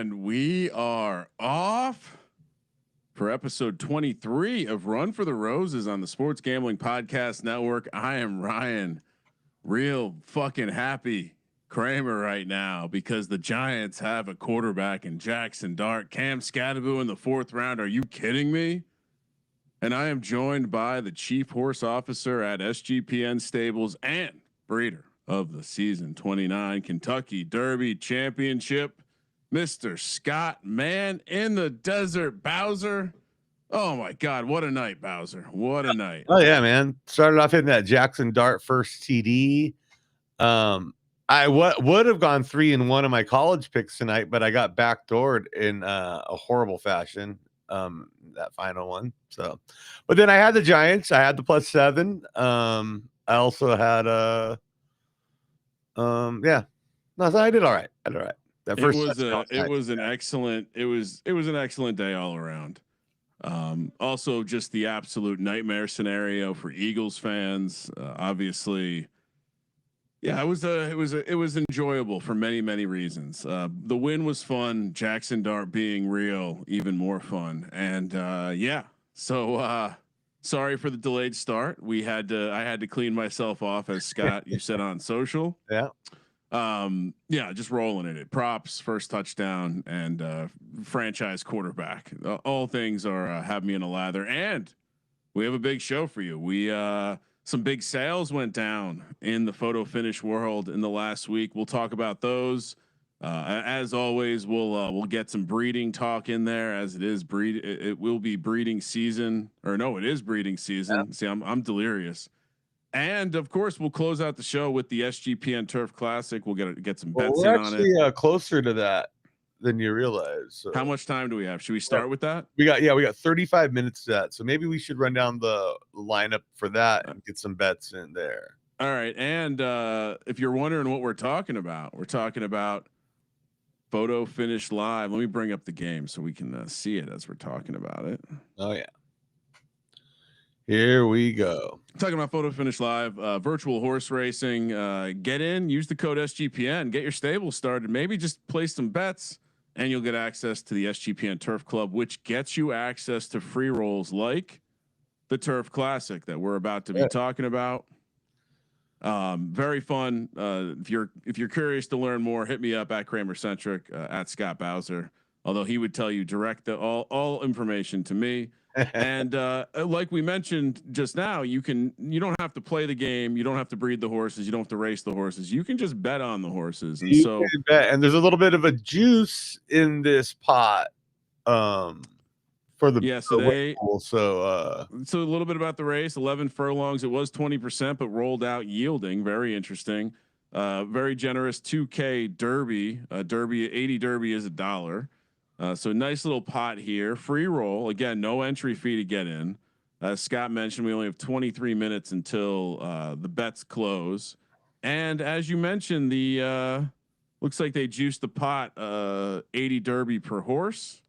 And we are off for episode 23 of Run for the Roses on the Sports Gambling Podcast Network. I am Ryan, real fucking happy Kramer right now because the Giants have a quarterback in Jackson Dart, Cam Scadaboo in the 4th round. Are you kidding me? And I am joined by the chief horse officer at SGPN Stables and breeder of the season 29 Kentucky Derby Championship, Mr. Scott Man in the Desert Bowser. Oh my God, what a night, Bowser. What a night. Oh yeah, man. Started off hitting that Jackson Dart first TD. I would have gone 3-1 in my college picks tonight, but I got backdoored in a horrible fashion. That final one. So, but then I had the Giants. I had the +7. I also had yeah. No, so I did all right. I did all right. That first it was an excellent day all around. Also just the absolute nightmare scenario for Eagles fans. Obviously, yeah, it was enjoyable for many reasons. The win was fun. Jackson Dart being real, even more fun. And yeah, so sorry for the delayed start. I had to clean myself off, as Scott you said on social. Yeah. Yeah, just rolling in it. Props, first touchdown, and franchise quarterback. All things are have me in a lather, and we have a big show for you. We some big sales went down in the photo finish world in the last week. We'll talk about those. As always, we'll get some breeding talk in there, as it is it will be breeding season, or no, it is breeding season. Yeah. See, I'm delirious. And of course, we'll close out the show with the SGPN Turf Classic. We'll get some bets in on it. Closer to that than you realize. So. How much time do we have? Should we start with that? We got 35 minutes to that. So maybe we should run down the lineup for that and get some bets in there. All right. And if you're wondering what we're talking about Photo Finish Live. Let me bring up the game so we can see it as we're talking about it. Oh yeah. Here we go. Talking about Photo Finish Live, virtual horse racing. Get in, use the code SGPN, get your stable started. Maybe just place some bets, and you'll get access to the SGPN Turf Club, which gets you access to free rolls like the Turf Classic that we're about to be talking about. Very fun. If you're curious to learn more, hit me up at Kramer Centric at Scott Bowser. Although he would tell you direct all information to me. And like we mentioned just now, you don't have to play the game, you don't have to breed the horses, you don't have to race the horses, you can just bet on the horses. And so and there's a little bit of a juice in this pot for the so a little bit about the race. 11 furlongs, it was 20%, but rolled out yielding. Very interesting. Very generous 2K Derby. Derby 80 Derby is $1. So nice little pot here. Free roll. Again, no entry fee to get in. As Scott mentioned, we only have 23 minutes until the bets close. And as you mentioned, the looks like they juiced the pot 80 Derby per horse.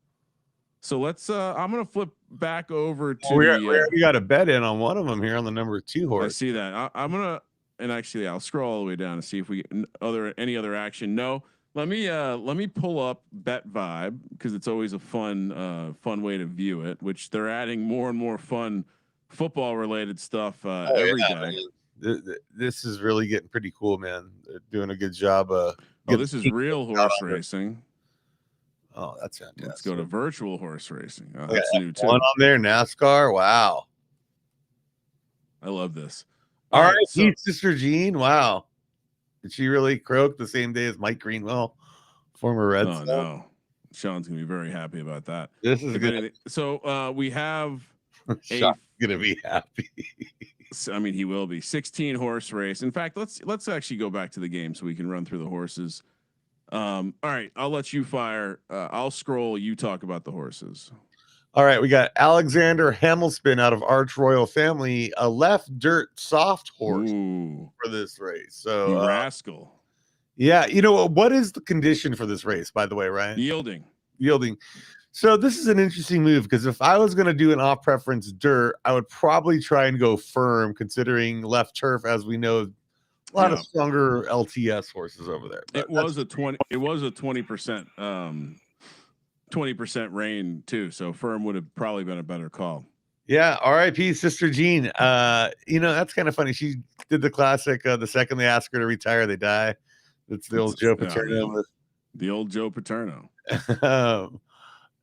So let's I'm going to flip back over to we got a bet in on one of them here on the number 2 horse. I see that. I'm going to, and actually I'll scroll all the way down and see if we get any other action. No. Let me pull up Bet Vibe, because it's always a fun way to view it, which they're adding more and more fun football related stuff every day. This is really getting pretty cool, man. They're doing a good job. This is real horse racing. Oh, that's fantastic. Let's go to virtual horse racing. Oh, that's new too. One on there, NASCAR. Wow. I love this. All right, Sister Jean. Wow. Did she really croak the same day as Mike Greenwell, former Red Sox? Oh no, Sean's gonna be very happy about that. This is good. So we have Sean's gonna be happy. I mean, he will be. 16 horse race. In fact, let's actually go back to the game so we can run through the horses. All right, I'll let you fire. I'll scroll. You talk about the horses. All right, we got Alexander Hamilspin out of Arch Royal Family, a left dirt soft horse for this race. So you rascal. Yeah, you know what is the condition for this race, by the way, Ryan? Yielding. So this is an interesting move, because if I was going to do an off preference dirt, I would probably try and go firm, considering left turf, as we know, a lot of stronger LTS horses over there. It was a 20%. 20% rain too. So firm would have probably been a better call. Yeah, R.I.P. Sister Jean. That's kind of funny. She did the classic. The second they ask her to retire, they die. That's the old Joe Paterno. The old Joe Paterno.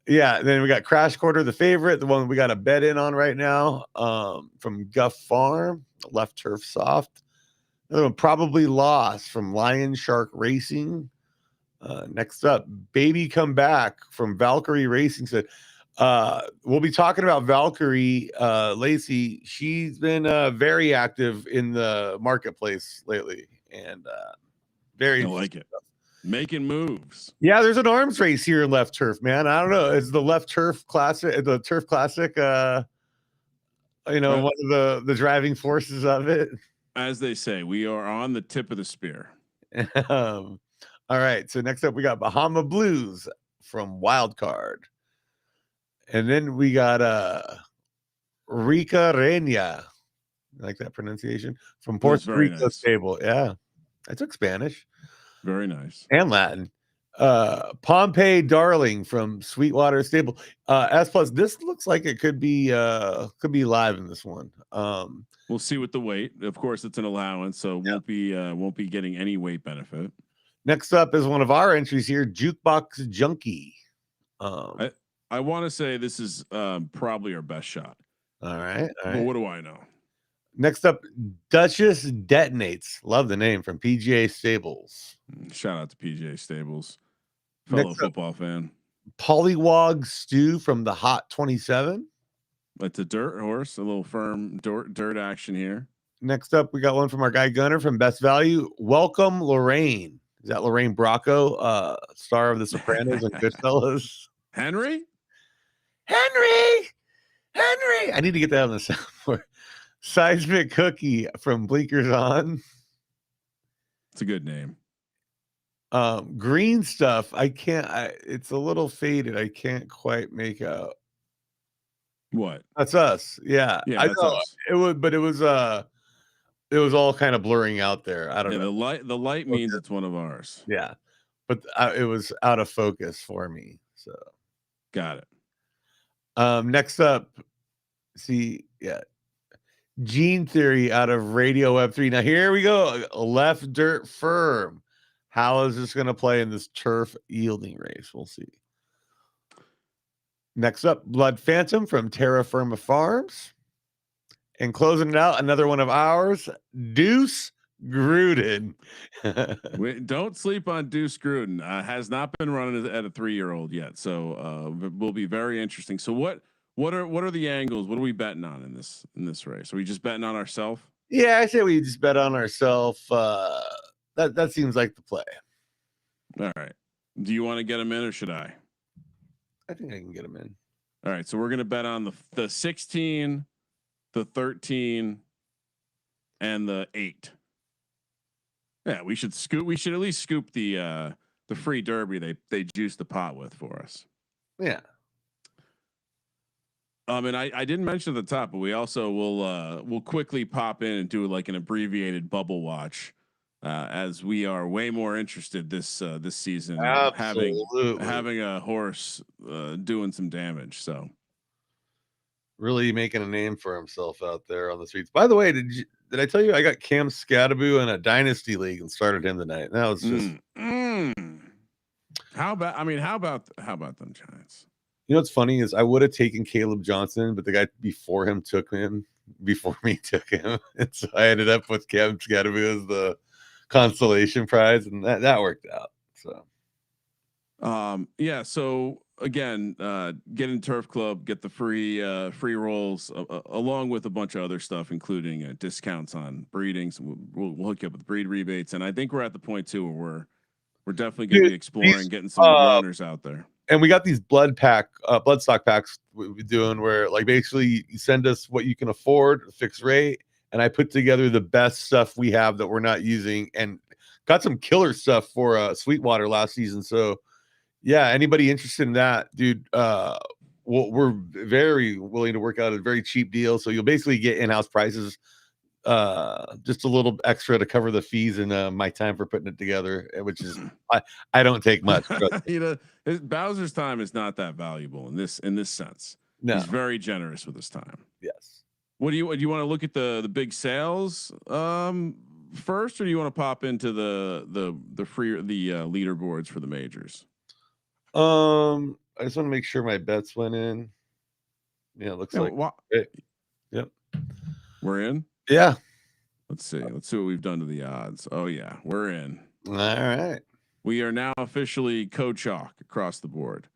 Yeah. Then we got Crash Quarter, the favorite, the one we got a bet in on right now. From Guff Farm, left turf soft. Another one, Probably Lost from Lion Shark Racing. Next up, Baby Come Back from Valkyrie Racing. Said, we'll be talking about Valkyrie. Lacey, she's been very active in the marketplace lately, and very I like it. Making moves. Yeah, there's an arms race here in Left Turf, man. I don't know. It's the Left Turf Classic, the Turf Classic. One of the driving forces of it. As they say, we are on the tip of the spear. All right. So next up, we got Bahama Blues from Wild Card. And then we got Rica Reña. Like that pronunciation? From Puerto Rico Stable. Yeah. I took Spanish. Very nice. And Latin. Pompeii Darling from Sweetwater Stable. S plus, this looks like it could be live in this one. We'll see with the weight. Of course, it's an allowance, so won't be getting any weight benefit. Next up is one of our entries here, Jukebox Junkie. I want to say this is probably our best shot. All right. But what do I know? Next up, Duchess Detonates. Love the name, from PGA Stables. Shout out to PGA Stables. Fellow football fan. Pollywog Stew from the Hot 27. It's a dirt horse, a little firm dirt action here. Next up, we got one from our guy Gunner from Best Value. Welcome Lorraine. Is that Lorraine Bracco, star of The Sopranos and Goodfellas? Henry. I need to get that on the soundboard. Seismic Cookie from Blinkers On. It's a good name. Green Stuff. It's a little faded. I can't quite make out. What? That's us. Yeah. I know. Us. It was all kind of blurring out there. I don't know. The light means it's one of ours. Yeah. But it was out of focus for me. So got it. Next up, Gene Theory out of Radio Web 3. Now here we go. Left Dirt Firm. How is this going to play in this turf yielding race? We'll see. Next up, Blood Phantom from Terra Firma Farms. And closing it out, another one of ours, Deuce Gruden. Don't sleep on Deuce Gruden. Has not been running at a 3-year-old yet, so will be very interesting. So what are the angles? What are we betting on in this race? Are we just betting on ourselves? Yeah, I say we just bet on ourselves. That seems like the play. All right. Do you want to get him in, or should I? I think I can get him in. All right. So we're gonna bet on the 16, the 13, and the 8. Yeah, we should at least scoop the free derby they juiced the pot with for us. Yeah. And I didn't mention at the top, but we also will quickly pop in and do like an abbreviated bubble watch, as we are way more interested this season. Absolutely. having a horse doing some damage. So really making a name for himself out there on the streets. By the way, did I tell you I got Cam Scadaboo in a dynasty league and started him tonight? That was just how about them Giants? You know what's funny is I would have taken Caleb Johnson, but the guy before him took him before me took him, and so I ended up with Cam Scadaboo as the consolation prize, and that worked out. So so again, get in Turf Club, get the free rolls, along with a bunch of other stuff, including discounts on breedings. We'll hook you up with breed rebates, and I think we're at the point too where we're definitely going to be exploring getting some runners out there. And we got these blood stock packs we're doing, where like basically you send us what you can afford, fixed rate, and I put together the best stuff we have that we're not using, and got some killer stuff for Sweetwater last season. So yeah, anybody interested in that, dude, we're very willing to work out a very cheap deal. So you'll basically get in-house prices just a little extra to cover the fees and my time for putting it together, which is I don't take much. Bowser's time is not that valuable in this sense. No. He's very generous with his time. Yes. Do you want to look at the big sales first, or do you want to pop into the leaderboards for the majors? I just want to make sure my bets went in. Yeah, it looks like yep. We're in. Yeah. Let's see what we've done to the odds. Oh yeah, we're in. All right. We are now officially co-chalk across the board.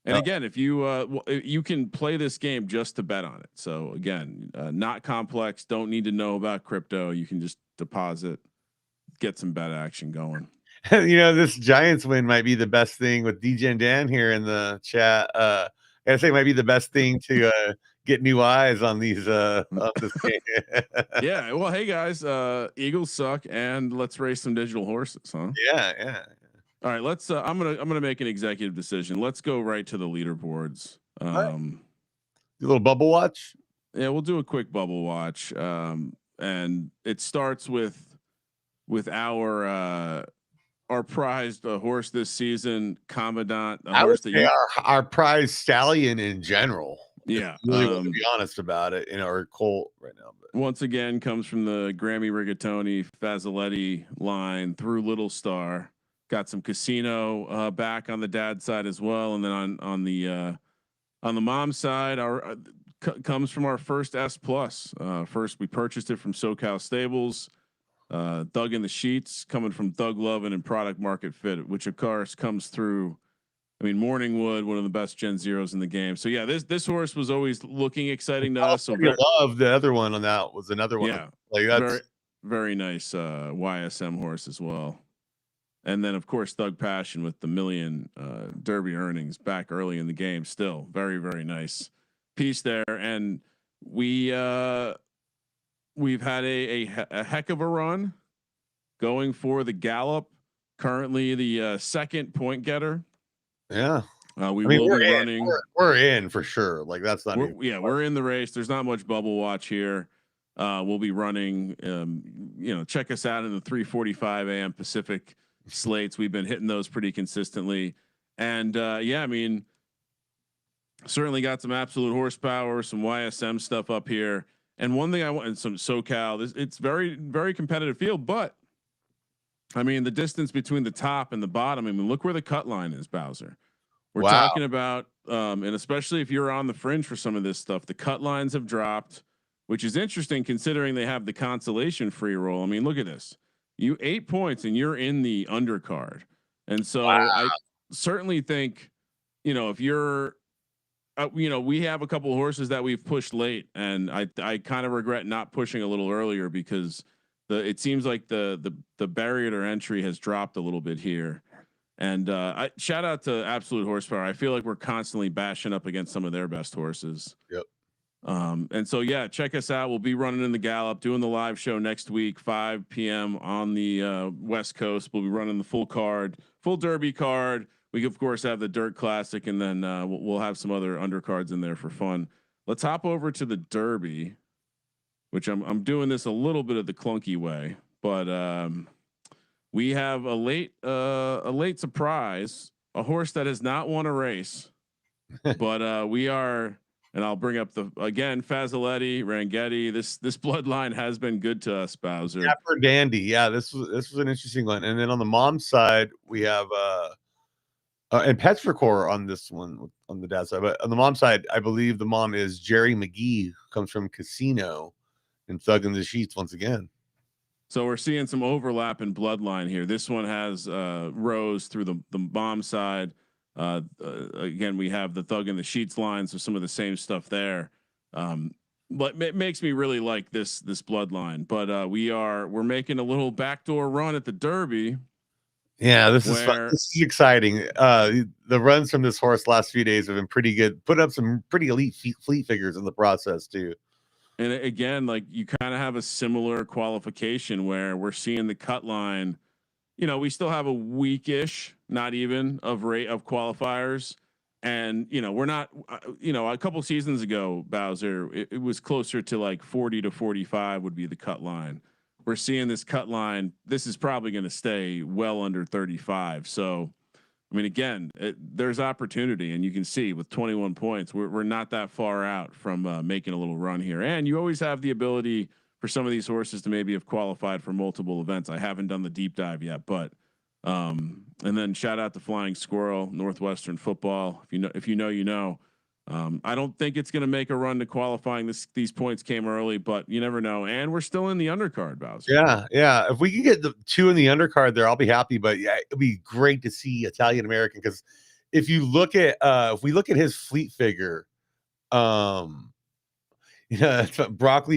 And again, if you can play this game just to bet on it. So again, not complex. Don't need to know about crypto. You can just deposit, get some bet action going. This Giants win might be the best thing with DJ and Dan here in the chat. I say it might be the best thing to get new eyes on these on this game. Yeah. Well, hey guys, Eagles suck, and let's race some digital horses, huh? Yeah. All right, let's. I'm gonna make an executive decision. Let's go right to the leaderboards. A little bubble watch. Yeah, we'll do a quick bubble watch. And it starts with our prized horse this season, Commandant. I would say our prized stallion in general. Yeah, really want to be honest about it. Or Colt right now. But once again, comes from the Grammy Rigatoni Fazzoletti line through Little Star. Got some casino back on the dad side as well, and then on the mom side, our comes from our first S plus. First, we purchased it from SoCal Stables. Thug in the Sheets, coming from Thug Lovin' and Product Market Fit, which of course comes through. I mean, Morningwood, one of the best Gen Zeros in the game. So yeah, this horse was always looking exciting to us. So love the other one on that was another one. Yeah, like that's very very nice YSM horse as well. And then of course Thug Passion with the million Derby earnings back early in the game. Still very very nice piece there. And we've had a heck of a run going for the Gallop. Currently the second point getter. Yeah. Will be running. We're in for sure. Like that's not. We're in the race. There's not much bubble watch here. We'll be running. Check us out in the 3:45 a.m. Pacific slates. We've been hitting those pretty consistently, and I mean, certainly got some absolute horsepower, some YSM stuff up here. And one thing I want, and some SoCal. It's very very competitive field, but I mean the distance between the top and the bottom. I mean, look where the cut line is, Bowser. We're talking about, and especially if you're on the fringe for some of this stuff, the cut lines have dropped, which is interesting considering they have the consolation free roll. I mean, look at this. You 8 points and you're in the undercard. And so I certainly think, if you're, we have a couple of horses that we've pushed late, and I kind of regret not pushing a little earlier because it seems like the barrier to entry has dropped a little bit here. And I shout out to Absolute Horsepower. I feel like we're constantly bashing up against some of their best horses. Yep. And so check us out. We'll be running in the Gallop, doing the live show next week, 5 p.m. on the West Coast. We'll be running the full Derby card. We of course have the Dirt Classic, and then we'll have some other undercards in there for fun. Let's hop over to the Derby, which I'm doing this a little bit of the clunky way, but we have a late surprise, a horse that has not won a race, but we are, and I'll bring up again, Fazzoletti, Rangetti. This bloodline has been good to us, Bowser. Dapper Dandy. Yeah, this was an interesting one. And then on the mom side, we have and Petrichor on this one on the dad side. But on the mom side, I believe the mom is Jerry McGee, who comes from Casino and Thug in the Sheets once again. So we're seeing some overlap in bloodline here. This one has Rose through the mom side. Again, we have the Thug in the Sheets line, so some of the same stuff there. But it makes me really like this bloodline. But we're making a little backdoor run at the Derby. Yeah, this is fun. This is exciting. The runs from this horse last few days have been pretty good. Put up some pretty elite fleet figures in the process too. And again, like you kind of have a similar qualification where we're seeing the cut line. We still have a weekish, not even of rate of qualifiers, And we're not, a couple seasons ago, Bowser, it was closer to like 40 to 45 would be the cut line. We're seeing this cut line. This is probably going to stay well under 35. So, I mean, again, there's opportunity, and you can see with 21 points, we're not that far out from making a little run here. And you always have the ability for some of these horses to maybe have qualified for multiple events. I haven't done the deep dive yet, but and then shout out to Flying Squirrel, Northwestern football. If you know. I don't think it's going to make a run to qualifying. These points came early, but you never know. And we're still in the undercard, Bowser. Yeah. If we can get the 2 in the undercard there, I'll be happy. But yeah, it'd be great to see Italian American, because if you look at if we look at his fleet figure, broccoli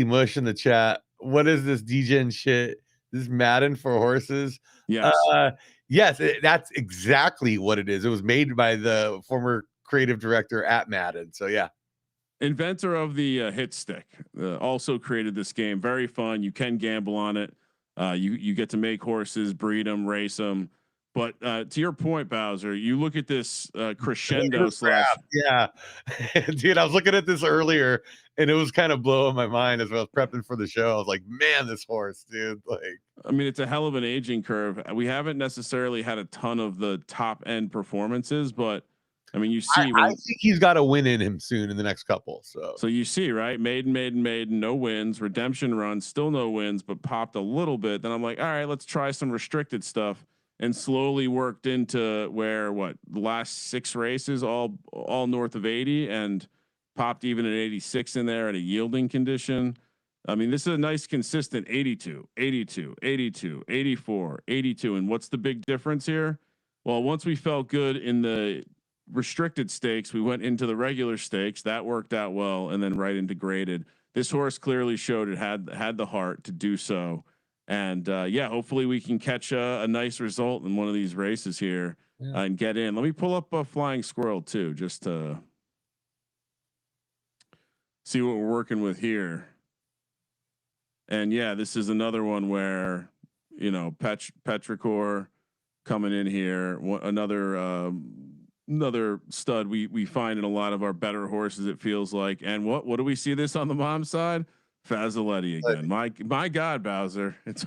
mush in the chat. What is this DGen shit? This is Madden for horses. Yes. Yes, that's exactly what it is. It was made by the former creative director at Madden. So yeah. Inventor of the hit stick also created this game. Very fun. You can gamble on it. You get to make horses, breed them, race them. But to your point, Bowser, you look at this crescendo slash. Yeah, dude, I was looking at this earlier, and it was kind of blowing my mind as I was prepping for the show. I was like, man, this horse, dude. Like, I mean, it's a hell of an aging curve. We haven't necessarily had a ton of the top end performances, but I mean, you see, I think he's got a win in him soon in the next couple. So you see, right? Maiden, no wins. Redemption run, still no wins, but popped a little bit. Then I'm like, all right, let's try some restricted stuff, and slowly worked into where the last 6 races all north of 80, and popped even an 86 in there at a yielding condition. I mean, this is a nice consistent 82, 82, 82, 84, 82. And what's the big difference here? Well, once we felt good in the restricted stakes, we went into the regular stakes. That worked out well, and then right into graded. This horse clearly showed it had the heart to do so. And hopefully we can catch a nice result in one of these races here and get in. Let me pull up a Flying Squirrel too, just to see what we're working with here. And yeah, this is another one where, Petrichor coming in here, another stud we find in a lot of our better horses, it feels like. And what do we see this on the mom side? Fazzoletti again. My God, Bowser. It's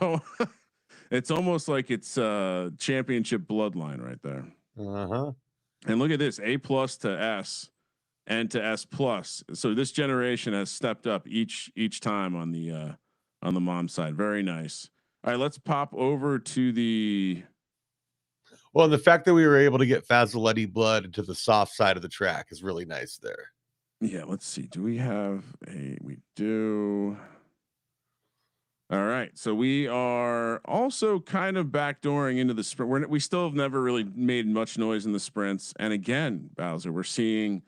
almost like it's championship bloodline right there. And look at this, A+ to S and to S+. So this generation has stepped up each time on the mom side. Very nice. All right, let's pop over to the. Well, the fact that we were able to get Fazzoletti blood to the soft side of the track is really nice there. Yeah, let's see. Do we have we do. All right. So we are also kind of backdooring into the sprint. We still have never really made much noise in the sprints. And again, Bowser, we're seeing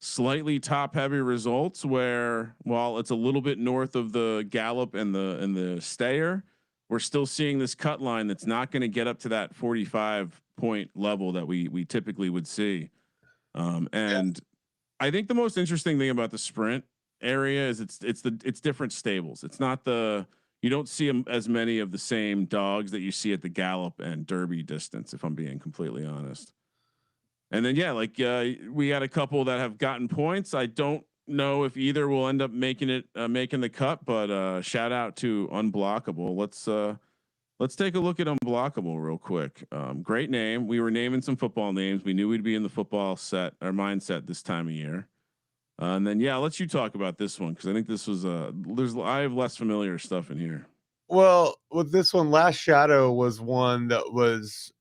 slightly top heavy results where, while it's a little bit north of the gallop and the stayer, we're still seeing this cut line that's not going to get up to that 45 point level that we typically would see. And I think the most interesting thing about the sprint area is it's different stables. It's not you don't see as many of the same dogs that you see at the gallop and derby distance, if I'm being completely honest. And then we had a couple that have gotten points. I don't know if either will end up making the cut, but shout out to Unblockable. Let's take a look at Unblockable real quick. Great name. We were naming some football names. We knew we'd be in the football mindset this time of year. And then I'll let you talk about this one, because I think this was I have less familiar stuff in here. Well, with this one, Last Shadow was one that was,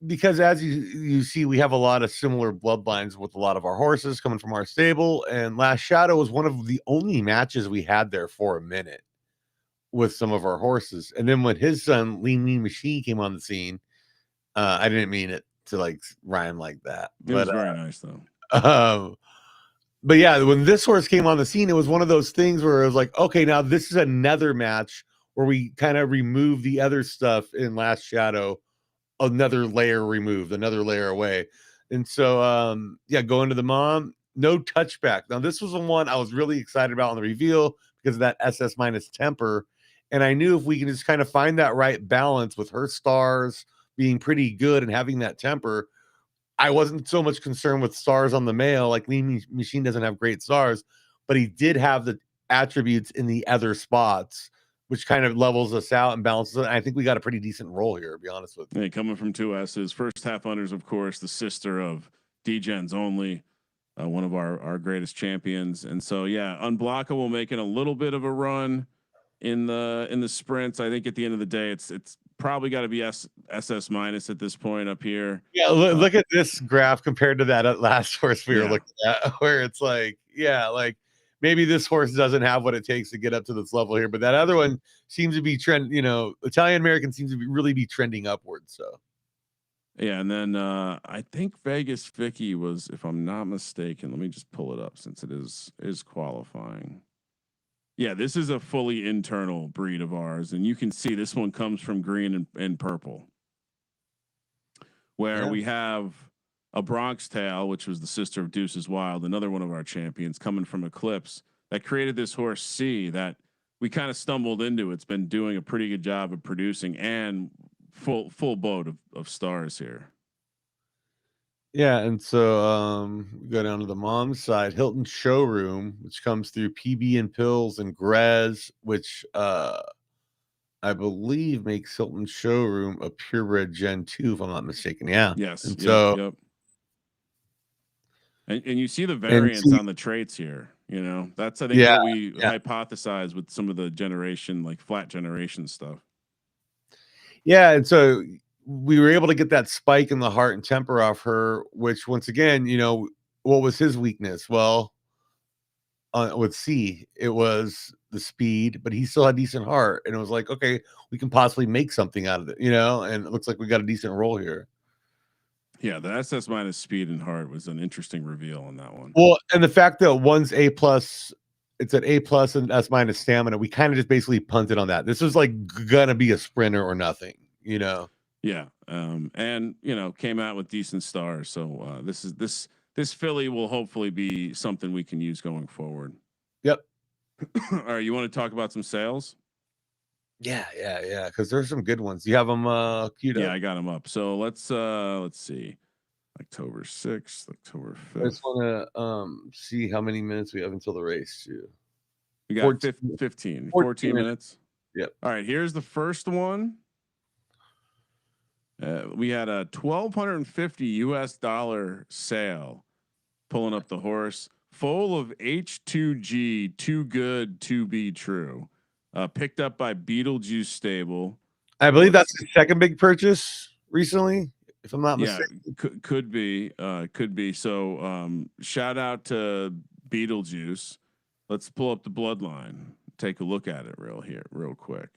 because as you see, we have a lot of similar bloodlines with a lot of our horses coming from our stable, and Last Shadow was one of the only matches we had there for a minute with some of our horses. And then when his son Lean Mean Machine came on the scene, I didn't mean it to rhyme like that. It was very nice though. But yeah, when this horse came on the scene, it was one of those things where it was like, okay, now this is another match where we kind of remove the other stuff in Last Shadow, another layer removed, another layer away. And so, going to the mom, no touchback. Now, this was the one I was really excited about on the reveal because of that SS minus temper. And I knew if we can just kind of find that right balance with her stars being pretty good and having that temper, I wasn't so much concerned with stars on the male. Like Lean Machine doesn't have great stars, but he did have the attributes in the other spots, which kind of levels us out and balances it. I think we got a pretty decent roll here, to be honest with you. Hey, coming from two S's, first half unders, of course, the sister of D-Gens Only, one of our greatest champions. And so, yeah, Unblockable making a little bit of a run in the sprints. I think at the end of the day, it's probably got to be SS minus at this point up here. Yeah, look at this graph compared to that last horse we were looking at, where it's like, yeah, like maybe this horse doesn't have what it takes to get up to this level here, but that other one seems to be Italian American seems to really be trending upwards. So yeah, and then I think Vegas Vicky was, if I'm not mistaken, let me just pull it up since it is qualifying. Yeah, this is a fully internal breed of ours, and you can see this one comes from green and purple, where we have a Bronx Tail, which was the sister of Deuces Wild, another one of our champions, coming from Eclipse, that created this horse C that we kind of stumbled into. It's been doing a pretty good job of producing and full boat of stars here. yeah, and so we go down to the mom's side, Hilton Showroom, which comes through PB and Pills and Grez, which I believe makes Hilton Showroom a purebred Gen 2, if I'm not mistaken. Yeah. Yes. And so and you see the variance on the traits here. You know, that's I think what we hypothesize with some of the generation, like flat generation stuff. Yeah, and so we were able to get that spike in the heart and temper off her, which once again, what was his weakness? Well, with C, it was the speed, but he still had decent heart, and it was like, okay, we can possibly make something out of it, and it looks like we got a decent roll here. Yeah, the SS minus speed and heart was an interesting reveal on that one. Well, and the fact that one's A+, it's an A+ and S- stamina, we kind of just basically punted on that. This was like gonna be a sprinter or nothing, Yeah, and came out with decent stars. So this filly will hopefully be something we can use going forward. Yep. All right, you want to talk about some sales? Yeah, because there's some good ones. You have them queued up? Yeah, I got them up. So let's see. October 6th, October 5th. I just want to see how many minutes we have until the race too. We got 14 minutes. Yep. All right, here's the first one. We had a $1,250 sale. Pulling up the horse, full of H2G, too good to be true. Picked up by Beetlejuice Stable. I believe that's the second big purchase recently, if I'm not mistaken. Could be. So shout out to Beetlejuice. Let's pull up the bloodline. Take a look at it real quick.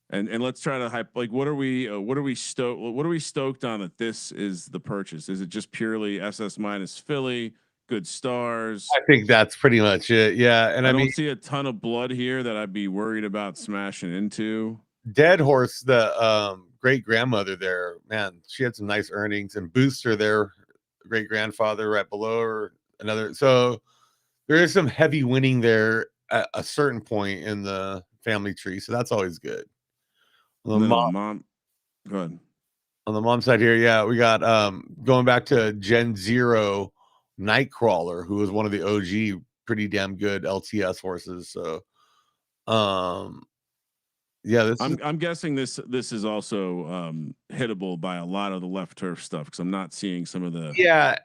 And let's try to hype. Like, what are we stoked on that this is the purchase? Is it just purely SS minus filly, good stars? I think that's pretty much it. Yeah, and I don't see a ton of blood here that I'd be worried about smashing into. Dead Horse, the great grandmother there, man, she had some nice earnings, and Booster, their great grandfather, right below her, another. So there is some heavy winning there at a certain point in the family tree, so that's always good. On the mom, go ahead. On the mom side here, yeah, we got going back to Gen 0 Nightcrawler, who was one of the OG pretty damn good LTS horses. So yeah, I'm guessing this is also hittable by a lot of the left turf stuff, because I'm not seeing some of the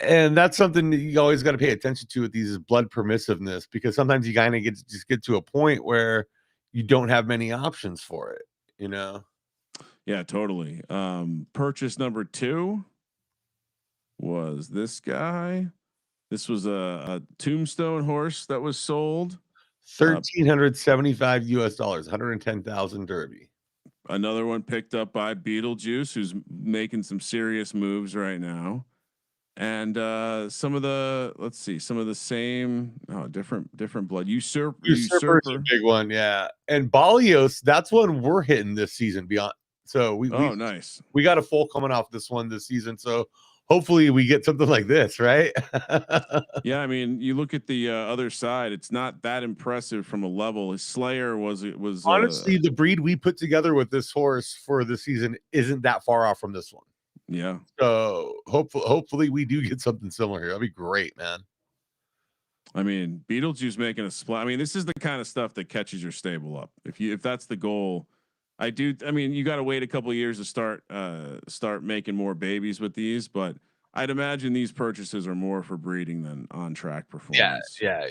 and that's something that you always got to pay attention to with these is blood permissiveness, because sometimes you kind of get to a point where you don't have many options for it, Yeah, totally. Purchase number 2 was this guy. This was a tombstone horse that was sold. $1,375 US, 110,000 Derby. Another one picked up by Beetlejuice, who's making some serious moves right now. And some of the same different blood. Usurper's a big one, yeah. And Balios, that's one we're hitting this season beyond. So nice. We got a full coming off this one this season. So hopefully we get something like this, right? Yeah, I mean, you look at the other side; it's not that impressive from a level. His Slayer was honestly the breed we put together with this horse for this season isn't that far off from this one. Yeah. So hopefully we do get something similar here. That'd be great, man. I mean, Beetlejuice making a splash. I mean, this is the kind of stuff that catches your stable up. If that's the goal, I do. I mean, you got to wait a couple of years to start making more babies with these, but I'd imagine these purchases are more for breeding than on track performance. Yeah.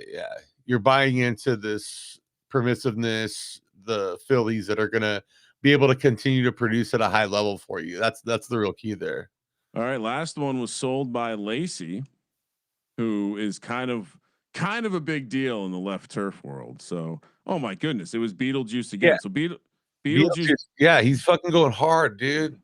You're buying into this permissiveness, the fillies that are gonna be able to continue to produce at a high level for you. That's the real key there. All right, last one was sold by Lacey, who is kind of a big deal in the left turf world. So, oh my goodness, it was Beetlejuice again. Yeah. So Beetlejuice. Yeah, he's fucking going hard, dude.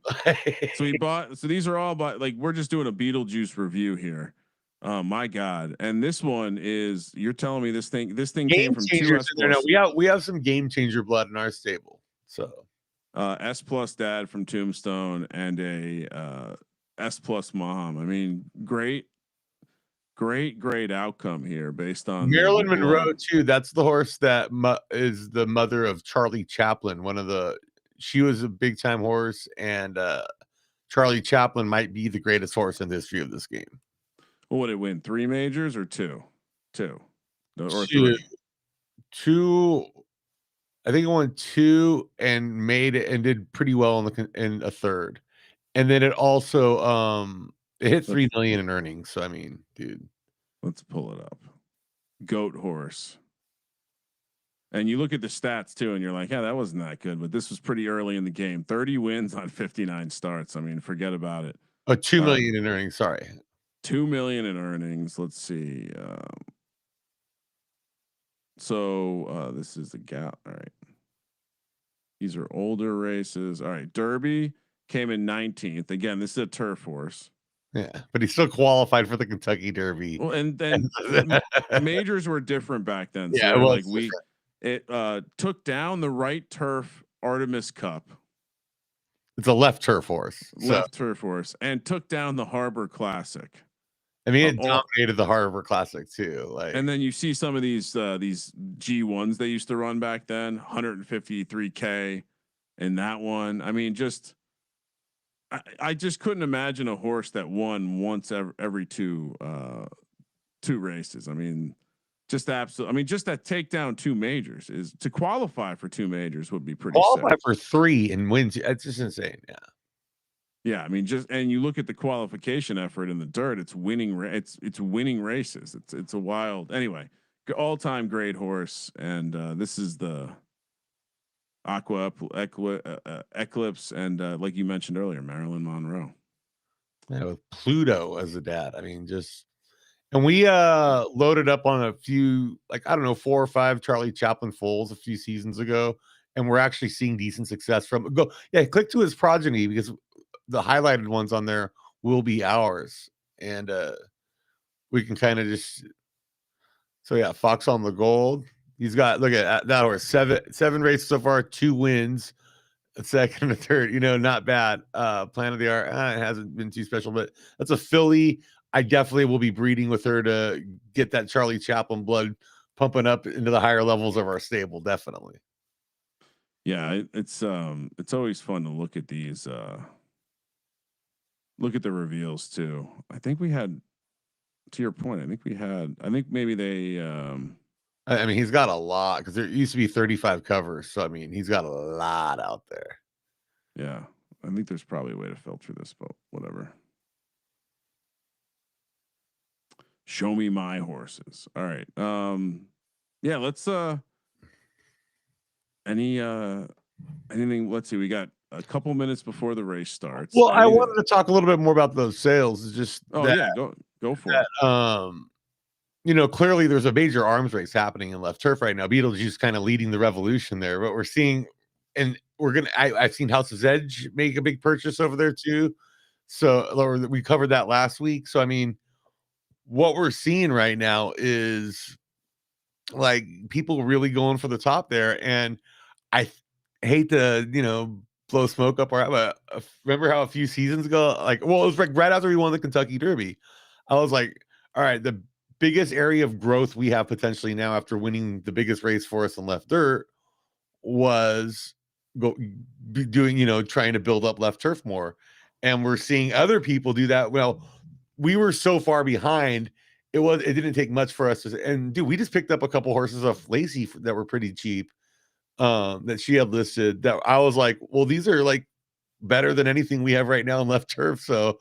So he bought. So these are all by like we're just doing a Beetlejuice review here. Oh my god! And this one is you're telling me this thing came from two S plus. No, we have some game changer blood in our stable. So S plus dad from Tombstone and a S plus mom. I mean, great outcome here based on Marilyn the Monroe blood. too. That's the horse that is the mother of Charlie Chaplin. She was a big time horse, and Charlie Chaplin might be the greatest horse in the history of this game. What would it win? 3 majors or two? Or two, 3? Two. I think it won 2 and made it and did pretty well in a third. And then it also it hit 3 million in earnings. So I mean, dude. Let's pull it up. Goat horse. And you look at the stats too, and you're like, yeah, that wasn't that good, but this was pretty early in the game. 30 wins on 59 starts. I mean, forget about it. 2 million in earnings. Sorry. 2 million in earnings. Let's see. So this is the gap. All right. These are older races. All right. Derby came in 19th. Again, this is a turf horse. Yeah, but he still qualified for the Kentucky Derby. Well, and then majors were different back then. So yeah, well, like it took down the right turf Artemis Cup. It's a left turf horse. Turf horse, and took down the Harbor Classic. I mean, it dominated the Harbor Classic too. Like, and then you see some of these G1s they used to run back then, 153K in that one. I mean, I just couldn't imagine a horse that won once every two races. I mean, just absolutely. I mean, just that takedown 2 majors is to qualify for 2 majors would be pretty. Qualify for 3 and wins. It's just insane. Yeah. Yeah, I mean, and you look at the qualification effort in the dirt. It's winning. It's winning races. It's a wild. Anyway, all time great horse, and this is the Eclipse, and like you mentioned earlier, Marilyn Monroe. Yeah, with Pluto as a dad. I mean, and we loaded up on a few, like I don't know, 4 or 5 Charlie Chaplin foals a few seasons ago, and we're actually seeing decent success from. Click to his progeny because the highlighted ones on there will be ours, and we can kind of just. So yeah, Fox on the Gold. He's got, look at that horse, 7 races so far, 2 wins, a second and a third. Not bad. Plan of the Art, it hasn't been too special, but that's a filly. I definitely will be breeding with her to get that Charlie Chaplin blood pumping up into the higher levels of our stable. Definitely. Yeah, it's always fun to look at these. Look at the reveals too. I think we had, to your point, I think maybe they. I mean, he's got a lot because there used to be 35 covers. So, I mean, he's got a lot out there. Yeah. I think there's probably a way to filter this, but whatever. Show me my horses. All right. Yeah, let's anything, let's see. We got a couple minutes before the race starts. Well, I wanted to talk a little bit more about those sales. It's just go for it. Clearly there's a major arms race happening in left turf right now. Beetlejuice kind of leading the revolution there, but we're seeing, and I've seen House of Edge make a big purchase over there too. So we covered that last week. So, I mean, what we're seeing right now is like people really going for the top there. And I hate to, blow smoke up our, remember how a few seasons ago, it was like right after we won the Kentucky Derby, I was like, all right, the biggest area of growth we have potentially now after winning the biggest race for us in left dirt was trying to build up left turf more. and we're seeing other people do that. Well, we were so far behind. It didn't take much for us to, and dude, we just picked up a couple horses off Lacey that were pretty cheap, that she had listed, that I was like, well, these are like better than anything we have right now in left turf. So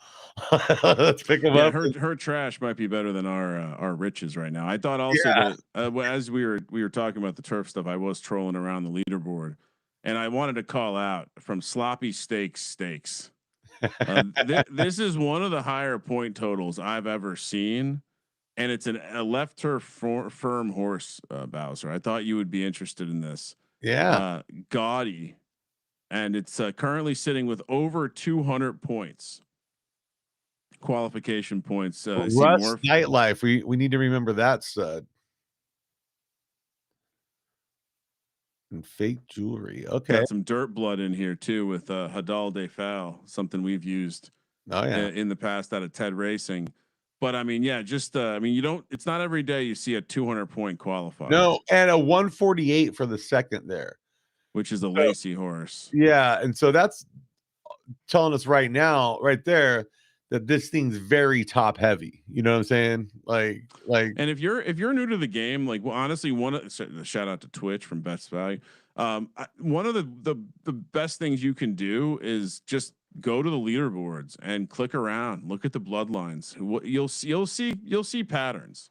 let's pick them up. Her trash might be better than our riches right now. I thought also Yeah. that as we were talking about the turf stuff, I was trolling around the leaderboard, and I wanted to call out from Sloppy Steaks. This is one of the higher point totals I've ever seen, and it's a left turf firm horse, Bowser. I thought you would be interested in this. Yeah. Gaudy, and it's currently sitting with over 200 points. Qualification points. Russ Nightlife. We need to remember that stud. And fake jewelry. Okay. Got some dirt blood in here too with Hadal de Foul, something we've used in the past out of Ted Racing. But I mean, yeah, just it's not every day you see a 200 point qualifier. No, and a 148 for the second there, which is a Lacey horse. Yeah, and so that's telling us right now, right there, that this thing's very top heavy. You know what I'm saying? Like, and if you're new to the game, like, well, honestly, shout out to Twitch from Best Value. One of the best things you can do is just go to the leaderboards and click around, look at the bloodlines. You'll see patterns.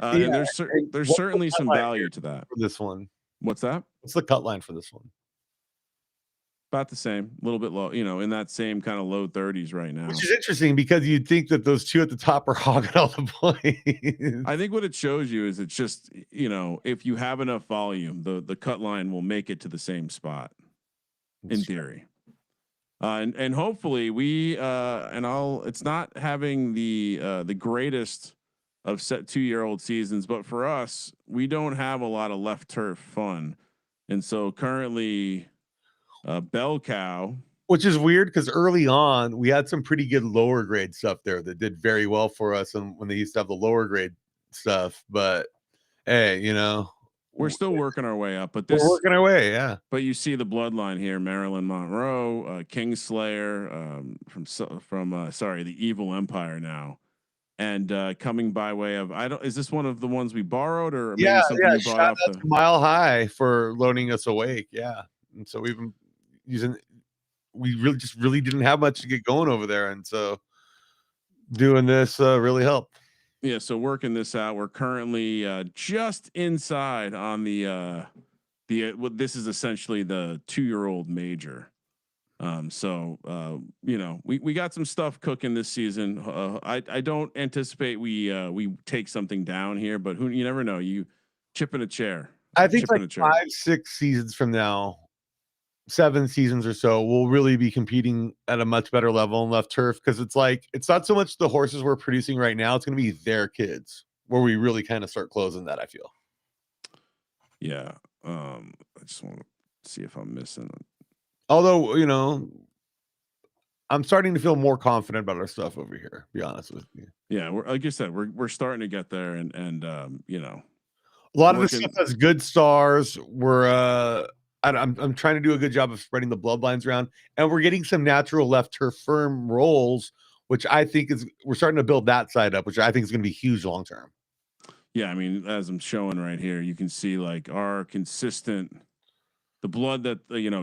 And there's certainly some value to that. For this one, what's that? What's the cut line for this one? About the same, a little bit low, in that same kind of low 30s right now. Which is interesting because you'd think that those two at the top are hogging all the points. I think what it shows you is it's just, if you have enough volume, the cut line will make it to the same spot in theory. And hopefully it's not having the greatest of set 2-year-old seasons, but for us, we don't have a lot of left turf fun. And so currently, Bell Cow, which is weird because early on we had some pretty good lower grade stuff there that did very well for us, and when they used to have the lower grade stuff. But hey, we're still working our way up. But we're working our way, yeah. But you see the bloodline here: Marilyn Monroe, Kingslayer, from the Evil Empire now, and coming by way of is this one of the ones we borrowed or maybe something you bought off the Mile High for loaning us awake, yeah. And so we've been we really didn't have much to get going over there, and so doing this really helped. Yeah, so working this out, we're currently just inside on the this is essentially the 2-year-old major. So we got some stuff cooking this season. I don't anticipate we take something down here, but you never know. You chip in a chair. I think like 5-6 seasons from now, 7 seasons or so, we'll really be competing at a much better level in left turf, because it's not so much the horses we're producing right now, it's going to be their kids where we really kind of start closing that, I feel. Yeah. I just want to see if I'm missing it. Although, I'm starting to feel more confident about our stuff over here, to be honest with you. Yeah, like you said, we're starting to get there, and a lot of the stuff has good stars. I'm trying to do a good job of spreading the bloodlines around, and we're getting some natural left turf firm rolls, which I think we're starting to build that side up, which I think is going to be huge long term. Yeah, I mean, as I'm showing right here, you can see like our consistent, the blood that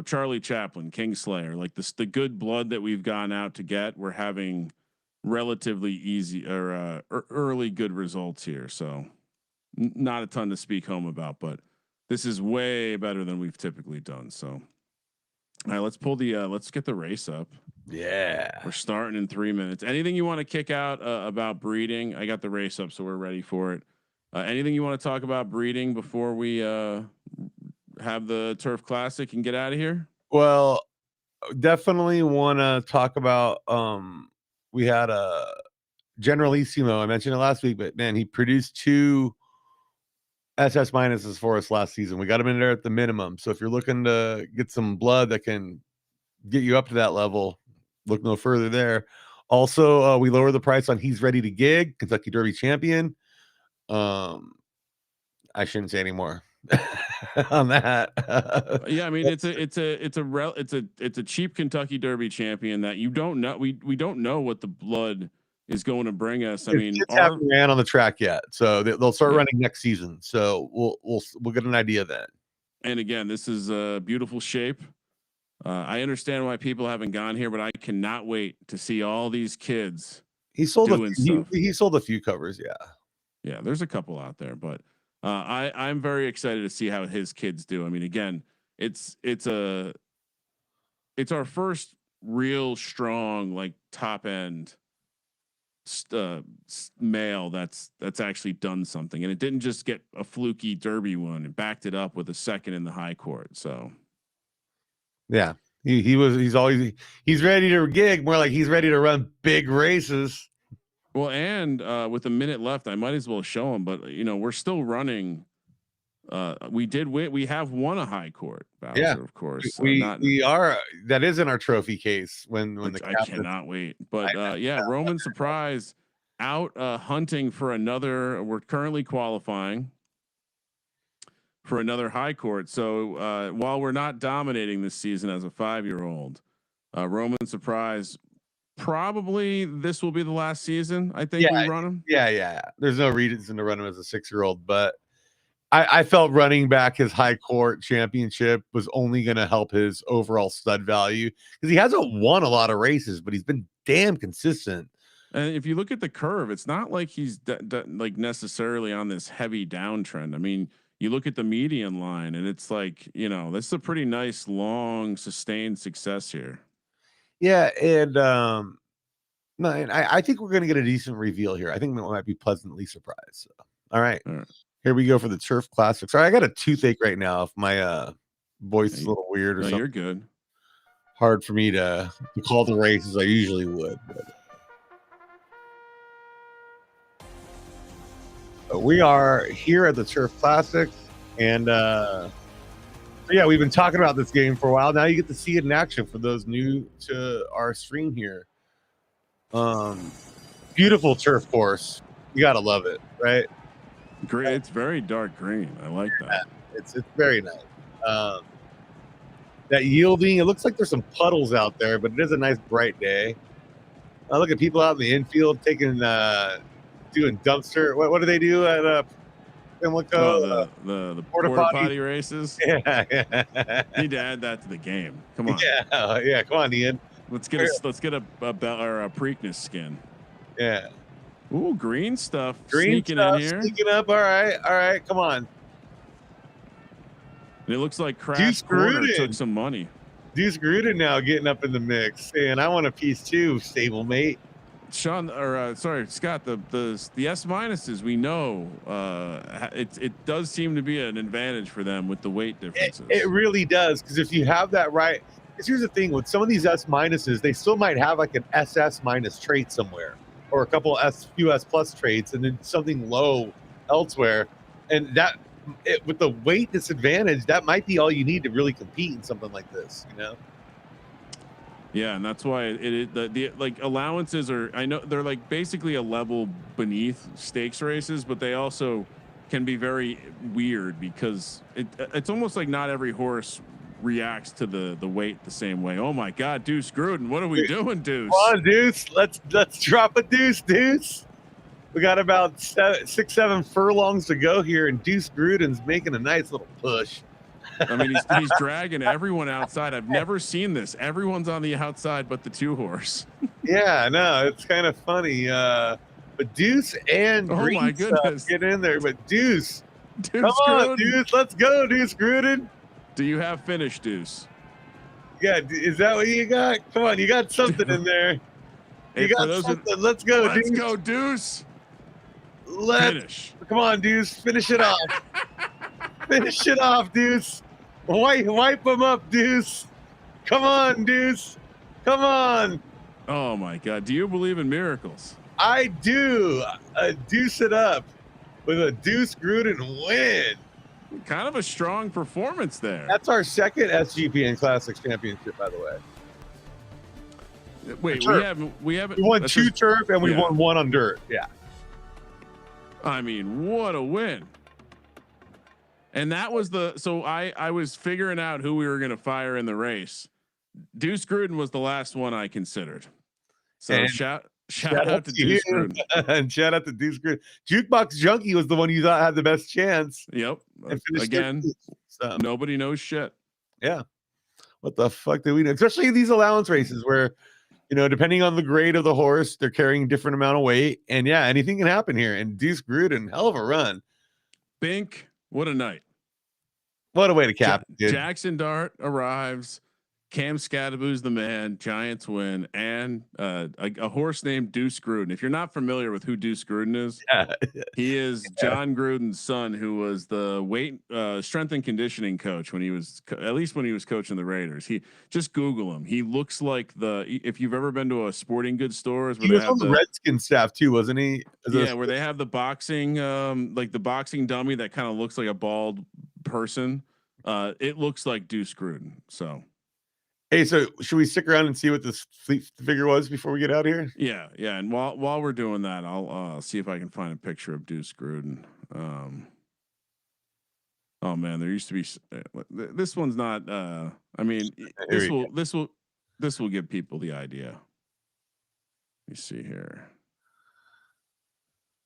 Charlie Chaplin, Kingslayer, like the good blood that we've gone out to get, we're having relatively easy or early good results here. So not a ton to speak home about, but this is way better than we've typically done. So, all right, let's pull let's get the race up. Yeah, we're starting in 3 minutes. Anything you want to kick out about breeding? I got the race up, so we're ready for it. Anything you want to talk about breeding before we have the Turf Classic and get out of here? Well, definitely want to talk about. We had a Generalissimo. I mentioned it last week, but man, he produced 2 SS minuses for us last season. We got him in there at the minimum. So if you're looking to get some blood that can get you up to that level, look no further there. Also, we lowered the price on He's Ready to Gig, Kentucky Derby champion. I shouldn't say anymore. on that. Yeah, I mean it's a cheap Kentucky Derby champion that you don't know. We don't know what the blood is going to bring us. I His mean, kids haven't ran on the track yet, so they'll start running next season. So we'll get an idea then. And again, this is a beautiful shape. I understand why people haven't gone here, but I cannot wait to see all these kids. He sold he sold a few covers, yeah. There's a couple out there, but I'm very excited to see how his kids do. I mean, again, it's our first real strong like top end male that's actually done something, and it didn't just get a fluky Derby one. It backed it up with a second in the high court. So yeah, he's ready to gig, more like he's ready to run big races. Well, and with a minute left, I might as well show him. But we're still running. We have won a high court, Bowser, of course. We are. That is in our trophy case. When I cannot wait. But Roman Surprise out hunting for another. We're currently qualifying for another high court. So while we're not dominating this season as a 5-year-old, Roman Surprise. Probably this will be the last season. I think we run him. Yeah. There's no reason to run him as a 6-year-old, but I felt running back his high court championship was only going to help his overall stud value because he hasn't won a lot of races, but he's been damn consistent. And if you look at the curve, it's not like he's like necessarily on this heavy downtrend. I mean, you look at the median line, and it's like this is a pretty nice, long, sustained success here. Yeah, and no, and I think we're going to get a decent reveal here. I think we might be pleasantly surprised. So, all right, here we go for the Turf Classic. Sorry, I got a toothache right now. If my voice is a little weird or something, you're good. Hard for me to call the race as I usually would. But we are here at the Turf Classic, and yeah, we've been talking about this game for a while. Now you get to see it in action for those new to our stream here. Beautiful turf course. You gotta love it, right? Great. It's very dark green. I like that. It's very nice. That yielding. It looks like there's some puddles out there, but it is a nice bright day. I look at people out in the infield taking doing dumpster. What do they do at Pimlico? The porta potty races. Yeah. Need to add that to the game. Come on. Yeah. Come on, Ian. Let's get a Preakness skin. Yeah. Ooh, green stuff. Sneaking in here. Sneaking up. All right. Come on. And it looks like Crash Corner took some money. Deuce Gruden now getting up in the mix, and I want a piece too, stablemate. Sean, or Scott, the S minuses, we know it does seem to be an advantage for them with the weight differences. It really does, because if you have that right, because here's the thing with some of these S minuses, they still might have like an SS minus trait somewhere, or a couple few S plus traits, and then something low elsewhere, and that with the weight disadvantage, that might be all you need to really compete in something like this, Yeah, and that's why the like allowances are, I know they're like basically a level beneath stakes races, but they also can be very weird because it's almost like not every horse reacts to the weight the same way. Oh my God, Deuce Gruden, what are we doing, Deuce? Come on, Deuce, let's drop a Deuce. We got about 6-7 furlongs to go here, and Deuce Gruden's making a nice little push. I mean, he's dragging everyone outside. I've never seen this. Everyone's on the outside but the 2-horse. Yeah, no, it's kind of funny. But Deuce and Green, my goodness, get in there. But Deuce come on, Gruden. Deuce, let's go, Deuce Gruden. Do you have finish, Deuce? Yeah, is that what you got? Come on, you got something in there. You got something. Let's go, Deuce. Let's go, Deuce. Finish. Come on, Deuce. Finish it off. Finish it off, Deuce. Wipe them up, Deuce. Come on, Deuce. Come on. Oh, my God. Do you believe in miracles? I do. Deuce it up with a Deuce Gruden win. Kind of a strong performance there. That's our second SGPN Classics championship, by the way. Wait, we haven't. We won 2 turf and we won 1 on dirt. Yeah. I mean, what a win. And that was so I was figuring out who we were going to fire in the race. Deuce Gruden was the last one I considered. So And shout out to Deuce Gruden. And shout out to Deuce Gruden. Jukebox Junkie was the one you thought had the best chance. Yep. Again, so. Nobody knows shit. Yeah. What the fuck do we know? Especially in these allowance races where, depending on the grade of the horse, they're carrying a different amount of weight. And yeah, anything can happen here. And Deuce Gruden, hell of a run. Bink, what a night. What a way to cap it. Jackson Dart arrives. Cam Scadaboo's the man. Giants win, and a horse named Deuce Gruden. If you're not familiar with who Deuce Gruden is, he is John Gruden's son, who was the weight strength and conditioning coach when he was coaching the Raiders. He just Google him. He looks like if you've ever been to a sporting goods stores where he was on the Redskins staff too, wasn't he? Where they have the boxing like the boxing dummy that kind of looks like a bald person. It looks like Deuce Gruden. So. Hey, so should we stick around and see what this fleet figure was before we get out of here? Yeah. And while we're doing that, I'll see if I can find a picture of Deuce Gruden. Oh man, there used to be this one's not. I mean, this will give people the idea. Let me see here.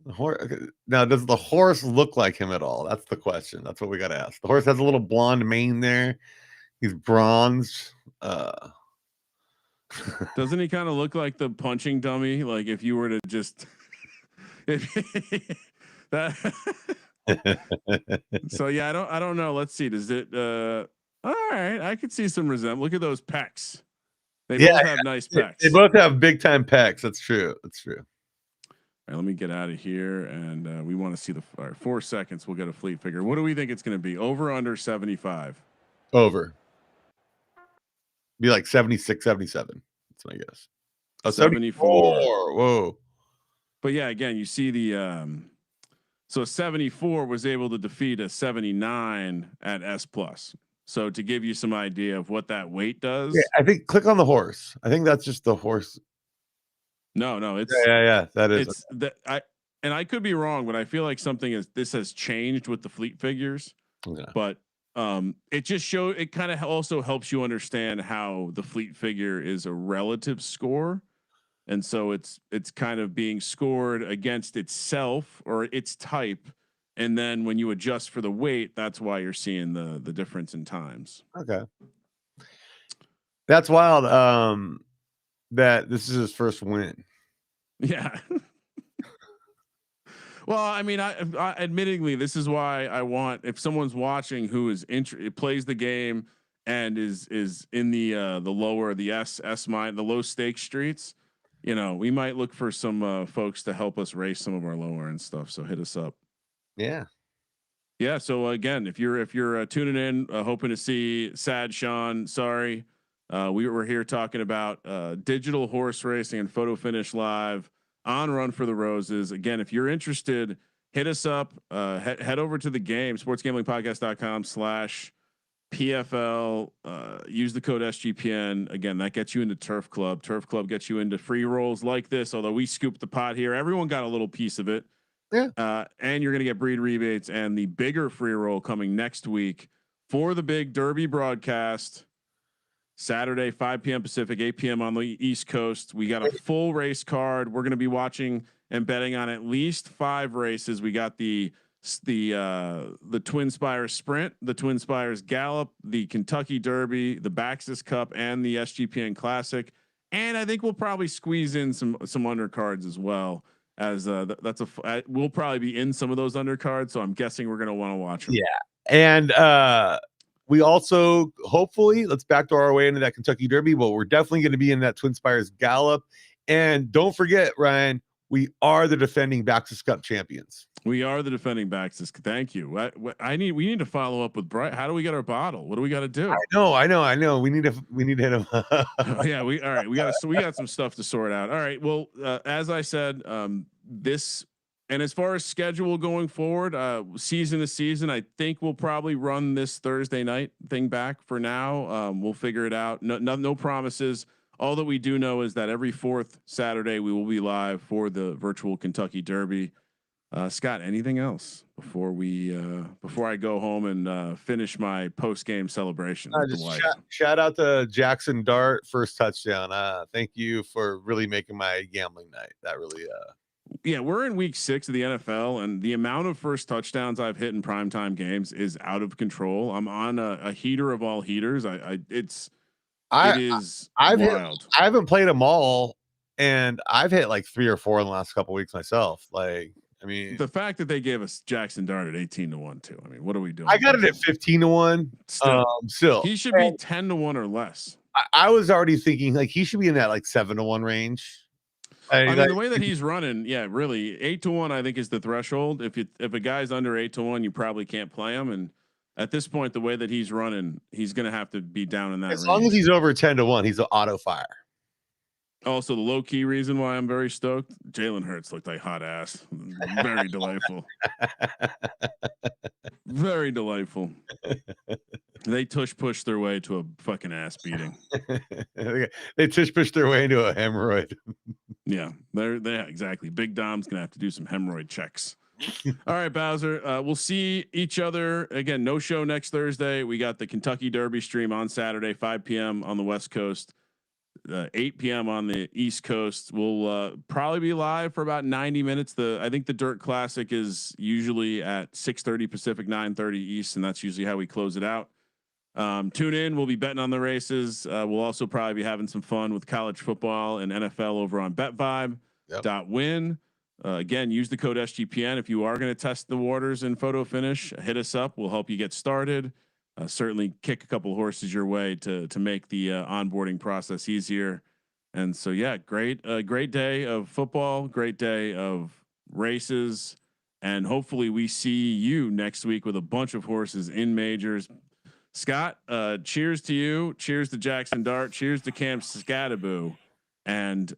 The horse. Now, does the horse look like him at all? That's the question. That's what we got to ask. The horse has a little blonde mane there. He's bronze. Doesn't he kind of look like the punching dummy? Like if you were to just that. So yeah, I don't know. Let's see. Does it? All right, I could see some resemblance. Look at those pecs. They both have nice pecs. They both have big time pecs. That's true. That's true. All right, let me get out of here, and we want to see the 4 seconds. We'll get a fleet figure. What do we think it's going to be? Over under 75? Over. Be like 76, 77. That's my guess. 74. Whoa. But yeah, again, you see the so 74 was able to defeat a 79 at S plus. So to give you some idea of what that weight does. Yeah, I think click on the horse. I think that's just the horse. No, it's yeah. That is it's that I could be wrong, but I feel like this has changed with the fleet figures. Okay. But it just it kind of also helps you understand how the fleet figure is a relative score, and so it's kind of being scored against itself or its type, and then when you adjust for the weight, that's why you're seeing the difference in times. Okay, that's wild. That this is his first win. Yeah. Well, I mean, I admittingly, this is why I want, if someone's watching who is plays the game and is in the lower, the the low stakes streets, we might look for some folks to help us race some of our lower end stuff. So hit us up. Yeah. So again, if you're tuning in, hoping to see Sad Sean, sorry, we were here talking about digital horse racing and photo finish live on Run for the Roses. Again, if you're interested, hit us up. Head over to the game, sportsgamblingpodcast.com/PFL. Use the code SGPN. Again, that gets you into Turf Club. Turf Club gets you into free rolls like this. Although we scooped the pot here, everyone got a little piece of it. Yeah. And you're going to get breed rebates and the bigger free roll coming next week for the big Derby broadcast. Saturday, 5 p.m. Pacific, 8 p.m. on the East Coast. We got a full race card. We're going to be watching and betting on at least 5 races. We got the Twin Spires Sprint, the Twin Spires Gallop, the Kentucky Derby, the Baxis Cup, and the SGPN Classic. And I think we'll probably squeeze in some undercards as well. As we'll probably be in some of those undercards. So I'm guessing we're going to want to watch them. Yeah, and we also, hopefully, let's backdoor our way into that Kentucky Derby, but we're definitely going to be in that Twin Spires Gallop. And don't forget, Ryan, we are the defending Baxis Cup champions. We are the defending Baxis. Thank you. We need to follow up with Brian. How do we get our bottle? What do we got to do? I know. We need to hit him. Yeah. All right. We got some stuff to sort out. All right. Well, as I said, and as far as schedule going forward, season to season, I think we'll probably run this Thursday night thing back for now. We'll figure it out. No promises. All that we do know is that every 4th Saturday we will be live for the virtual Kentucky Derby. Scott, anything else before I go home and finish my post game celebration with the wife? Shout out to Jackson Dart, first touchdown. Thank you for really making my gambling night. That really Yeah, we're in week 6 of the NFL, and the amount of first touchdowns I've hit in primetime games is out of control. I'm on a heater of all heaters. It is wild. I haven't played them all, and I've hit like 3 or 4 in the last couple of weeks myself. Like, I mean, the fact that they gave us Jackson Dart at 18-1 too. I mean, what are we doing? I got it at 15-1. Still, he should be 10-1 or less. I was already thinking like he should be in that like 7-1 range. I mean, the way that he's running, yeah, really 8-1, I think is the threshold. If a guy's under 8-1, you probably can't play him. And at this point, the way that he's running, he's going to have to be down in that. As long as he's over 10-1, he's an auto fire. Also, the low key reason why I'm very stoked: Jalen Hurts looked like hot ass. Very delightful. Very delightful. They tush push their way to a fucking ass beating. They tush push their way into a hemorrhoid. Yeah, they're exactly. Big Dom's gonna have to do some hemorrhoid checks. All right, Bowser. We'll see each other again. No show next Thursday. We got the Kentucky Derby stream on Saturday, 5 p.m. on the West Coast, 8 p.m. on the East Coast. We'll probably be live for about 90 minutes. I think the Dirt Classic is usually at 6:30 Pacific, 9:30 East, and that's usually how we close it out. Tune in. We'll be betting on the races. We'll also probably be having some fun with college football and NFL over on BetVibe.win. Again, use the code SGPN if you are going to test the waters in photo finish. Hit us up. We'll help you get started. Certainly kick a couple horses your way to make the onboarding process easier. And so, yeah, great day of football, great day of races, and hopefully we see you next week with a bunch of horses in majors. Scott, cheers to you. Cheers to Jackson Dart. Cheers to Cam Scattaboo, and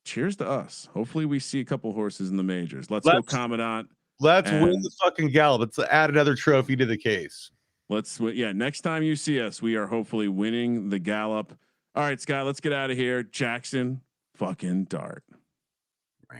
cheers to us. Hopefully we see a couple horses in the majors. Let's go Commandant. Let's win the fucking Gallop. Let's add another trophy to the case. Next time you see us, we are hopefully winning the Gallop. All right, Scott, let's get out of here. Jackson fucking Dart. Wow.